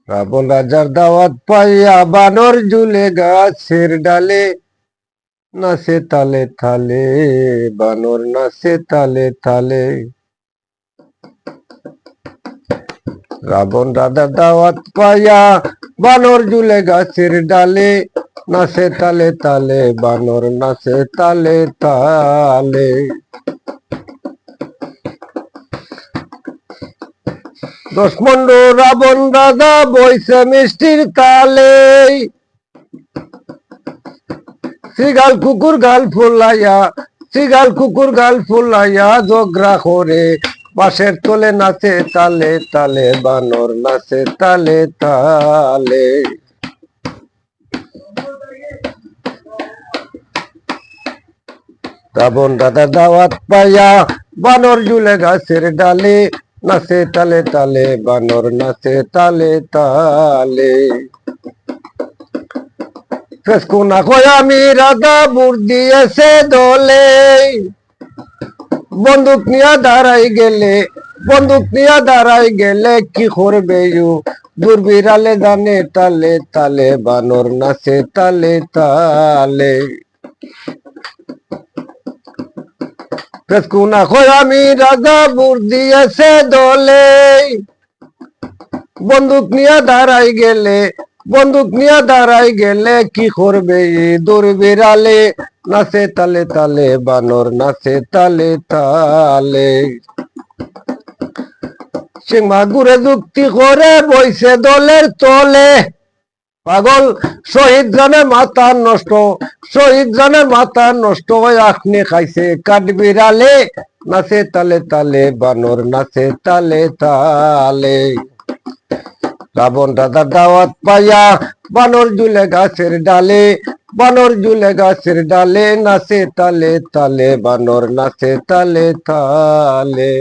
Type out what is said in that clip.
রাবণ রাজার দাওয়াত পাইয়া বানর ঝুলে গাছের ডালে, নাচে তালে তালে বানর নাচে তালে তালে। রাবণ রাজার দাওয়াত পাইয়া বানর ঝুলে গাছের ডালে, নাচে তালে তালে বানর নাচে তালে তালে। দশমন্ড রাবণ রাজা বইছে মিষ্টির তালে, শ্রীগাল কুকুর গাল ফুলাইয়া, শ্রীগাল কুকুর গাল ফুলাইয়া ঝগড়া করে, বাঁশের তোলে নাচে তালে তালে বানর নাচে তালে তালে। রাবণ রাজার দাওয়াত পাইয়া বানর ঝুলে গাছের ডালে, নাচে তালে তালে বানর নাচে তালে তালে। ফেসকুনা কই আমি রাজা বুর দিয়েছে দলে, বন্দুক নিয়ে দাঁড়াই গেলে, বন্দুক নিয়ে দাঁড়াই গেলে কি করবে দূর বিড়ালে জানে তালে তালে বানর নাচে তালে তালে। ফেসকুনা কই আমি রাজা বুর দিয়েছে দলে, বন্দুক নিয়ে দাঁড়াই গেলে, বন্দুক নিয়ে দাঁড়াই গেলে কি করবে দূর বিড়ালে, নাচে তালে তালে বানর নাচে তালে তালে। সিং মাগুরে যুক্তি করে বইছে দলের তলে, পাগল শহীদ জানের মাথা নষ্ট, শহীদ জানের মাথা নষ্ট হয়ে আখনি খাইছে কাঠ বিড়ালে, নাচে তালে তালে বানর নাচে তালে তালে। রাবণ রাজার দাওয়াত পাইয়া বানর ঝুলে গাছের ডালে, বানর ঝুলে গাছের ডালে, নাচে তালে তালে বানর নাচে তালে তালে।